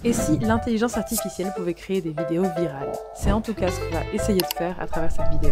Et si l'intelligence artificielle pouvait créer des vidéos virales? C'est en tout cas ce qu'on va essayer de faire à travers cette vidéo.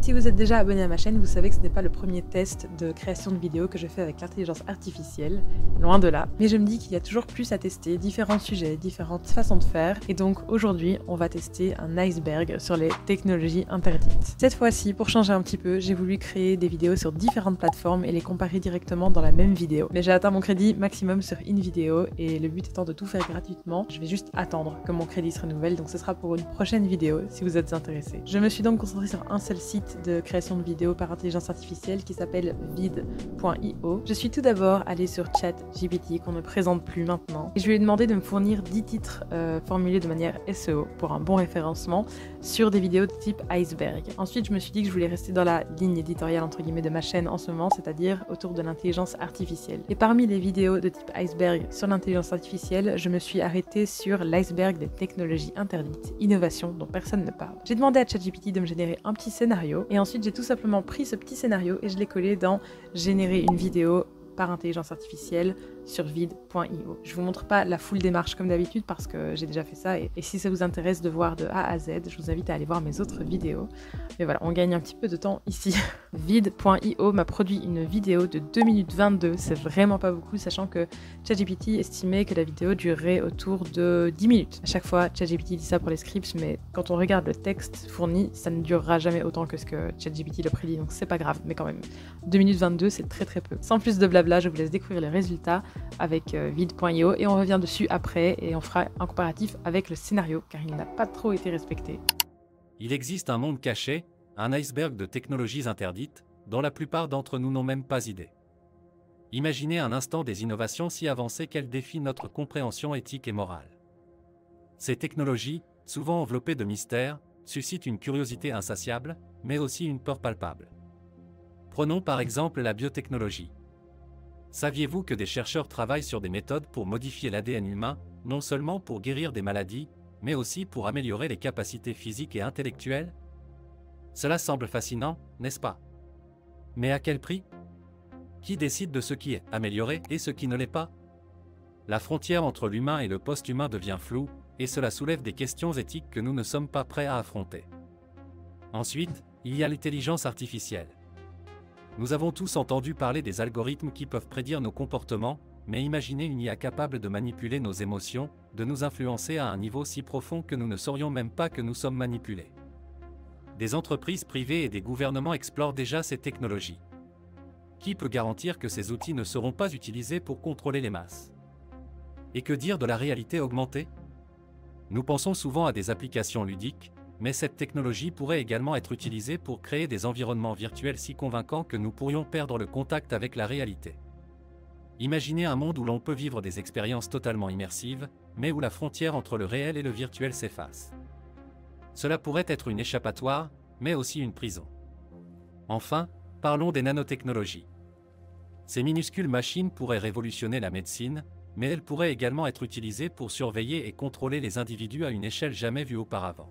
Si vous êtes déjà abonné à ma chaîne, vous savez que ce n'est pas le premier test de création de vidéos que je fais avec l'intelligence artificielle, loin de là. Mais je me dis qu'il y a toujours plus à tester, différents sujets, différentes façons de faire, et donc aujourd'hui on va tester un iceberg sur les technologies interdites. Cette fois-ci, pour changer un petit peu, j'ai voulu créer des vidéos sur différentes plateformes et les comparer directement dans la même vidéo. Mais j'ai atteint mon crédit maximum sur InVideo, et le but étant de tout faire gratuitement, je vais juste attendre que mon crédit se renouvelle, donc ce sera pour une prochaine vidéo si vous êtes intéressés. Je me suis donc concentrée sur un seul site de création de vidéos par intelligence artificielle qui s'appelle vid.io. Je suis tout d'abord allée sur ChatGPT qu'on ne présente plus maintenant et je lui ai demandé de me fournir 10 titres formulés de manière SEO pour un bon référencement sur des vidéos de type iceberg. Ensuite je me suis dit que je voulais rester dans la ligne éditoriale entre guillemets de ma chaîne en ce moment, c'est-à-dire autour de l'intelligence artificielle. Et parmi les vidéos de type iceberg sur l'intelligence artificielle, je me suis arrêtée sur l'iceberg des technologies interdites, innovation dont personne ne parle. J'ai demandé à ChatGPT de me générer un petit scénario et ensuite j'ai tout simplement pris ce petit scénario et je l'ai collé dans générer une vidéo par intelligence artificielle sur vid.io. Je vous montre pas la full démarche comme d'habitude parce que j'ai déjà fait ça et si ça vous intéresse de voir de A à Z, je vous invite à aller voir mes autres vidéos. Mais voilà, on gagne un petit peu de temps ici. Vid.io m'a produit une vidéo de 2 minutes 22, c'est vraiment pas beaucoup, sachant que ChatGPT estimait que la vidéo durerait autour de 10 minutes. À chaque fois, ChatGPT dit ça pour les scripts, mais quand on regarde le texte fourni, ça ne durera jamais autant que ce que ChatGPT le prédit, donc c'est pas grave, mais quand même, 2 minutes 22, c'est très très peu. Sans plus de blabla, je vous laisse découvrir les résultats avec vid.io et on revient dessus après et on fera un comparatif avec le scénario car il n'a pas trop été respecté. Il existe un monde caché, un iceberg de technologies interdites, dont la plupart d'entre nous n'ont même pas idée. Imaginez un instant des innovations si avancées qu'elles défient notre compréhension éthique et morale. Ces technologies, souvent enveloppées de mystères, suscitent une curiosité insatiable, mais aussi une peur palpable. Prenons par exemple la biotechnologie. Saviez-vous que des chercheurs travaillent sur des méthodes pour modifier l'ADN humain, non seulement pour guérir des maladies, mais aussi pour améliorer les capacités physiques et intellectuelles? Cela semble fascinant, n'est-ce pas? Mais à quel prix? Qui décide de ce qui est amélioré et ce qui ne l'est pas? La frontière entre l'humain et le post-humain devient floue, et cela soulève des questions éthiques que nous ne sommes pas prêts à affronter. Ensuite, il y a l'intelligence artificielle. Nous avons tous entendu parler des algorithmes qui peuvent prédire nos comportements, mais imaginez une IA capable de manipuler nos émotions, de nous influencer à un niveau si profond que nous ne saurions même pas que nous sommes manipulés. Des entreprises privées et des gouvernements explorent déjà ces technologies. Qui peut garantir que ces outils ne seront pas utilisés pour contrôler les masses? Et que dire de la réalité augmentée? Nous pensons souvent à des applications ludiques, mais cette technologie pourrait également être utilisée pour créer des environnements virtuels si convaincants que nous pourrions perdre le contact avec la réalité. Imaginez un monde où l'on peut vivre des expériences totalement immersives, mais où la frontière entre le réel et le virtuel s'efface. Cela pourrait être une échappatoire, mais aussi une prison. Enfin, parlons des nanotechnologies. Ces minuscules machines pourraient révolutionner la médecine, mais elles pourraient également être utilisées pour surveiller et contrôler les individus à une échelle jamais vue auparavant.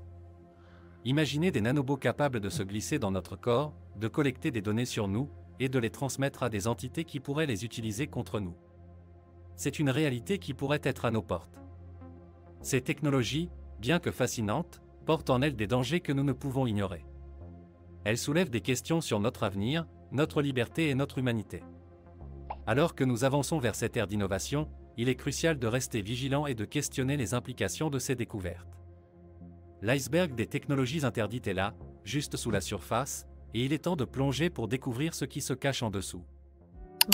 Imaginez des nanobots capables de se glisser dans notre corps, de collecter des données sur nous, et de les transmettre à des entités qui pourraient les utiliser contre nous. C'est une réalité qui pourrait être à nos portes. Ces technologies, bien que fascinantes, portent en elles des dangers que nous ne pouvons ignorer. Elles soulèvent des questions sur notre avenir, notre liberté et notre humanité. Alors que nous avançons vers cette ère d'innovation, il est crucial de rester vigilant et de questionner les implications de ces découvertes. L'iceberg des technologies interdites est là, juste sous la surface, et il est temps de plonger pour découvrir ce qui se cache en dessous.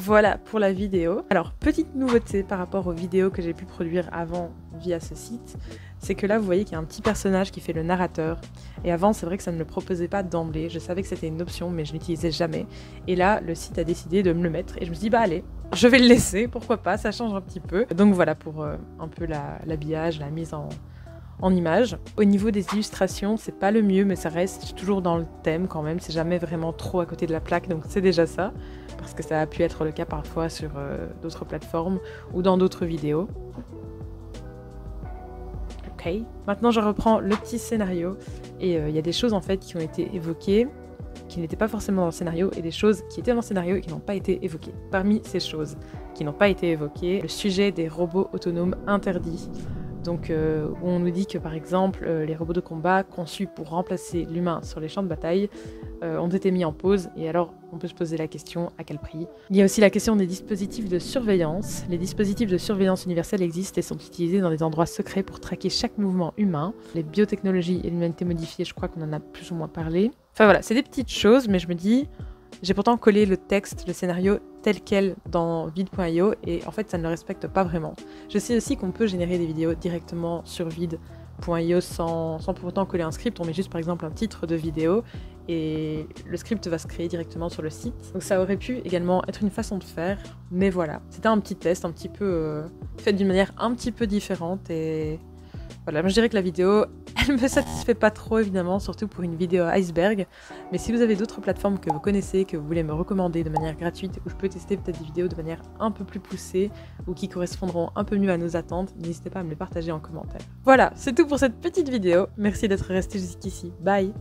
Voilà pour la vidéo. Alors, petite nouveauté par rapport aux vidéos que j'ai pu produire avant via ce site, c'est que là vous voyez qu'il y a un petit personnage qui fait le narrateur. Et avant c'est vrai que ça ne me le proposait pas d'emblée, je savais que c'était une option mais je l'utilisais jamais. Et là le site a décidé de me le mettre et je me suis dit bah allez, je vais le laisser, pourquoi pas, ça change un petit peu. Donc voilà pour un peu l'habillage, la mise en image. Au niveau des illustrations, c'est pas le mieux, mais ça reste toujours dans le thème quand même, c'est jamais vraiment trop à côté de la plaque, donc c'est déjà ça, parce que ça a pu être le cas parfois sur d'autres plateformes ou dans d'autres vidéos. Ok, maintenant je reprends le petit scénario, et il y a des choses en fait qui ont été évoquées. qui n'étaient pas forcément dans le scénario et des choses qui étaient dans le scénario et qui n'ont pas été évoquées. Parmi ces choses qui n'ont pas été évoquées, le sujet des robots autonomes interdits. Donc où on nous dit que par exemple les robots de combat conçus pour remplacer l'humain sur les champs de bataille ont été mis en pause, et alors on peut se poser la question à quel prix. Il y a aussi la question des dispositifs de surveillance. Les dispositifs de surveillance universelle existent et sont utilisés dans des endroits secrets pour traquer chaque mouvement humain. Les biotechnologies et l'humanité modifiée, je crois qu'on en a plus ou moins parlé. Enfin voilà, c'est des petites choses, mais je me dis, j'ai pourtant collé le texte, le scénario tel quel dans vid.io et en fait ça ne le respecte pas vraiment. Je sais aussi qu'on peut générer des vidéos directement sur vid.io sans pour autant coller un script. On met juste par exemple un titre de vidéo et le script va se créer directement sur le site. Donc ça aurait pu également être une façon de faire, mais voilà. C'était un petit test un petit peu fait d'une manière un petit peu différente et voilà, moi je dirais que la vidéo, elle me satisfait pas trop évidemment, surtout pour une vidéo iceberg. Mais si vous avez d'autres plateformes que vous connaissez, que vous voulez me recommander de manière gratuite, où je peux tester peut-être des vidéos de manière un peu plus poussée, ou qui correspondront un peu mieux à nos attentes, n'hésitez pas à me les partager en commentaire. Voilà, c'est tout pour cette petite vidéo. Merci d'être resté jusqu'ici. Bye!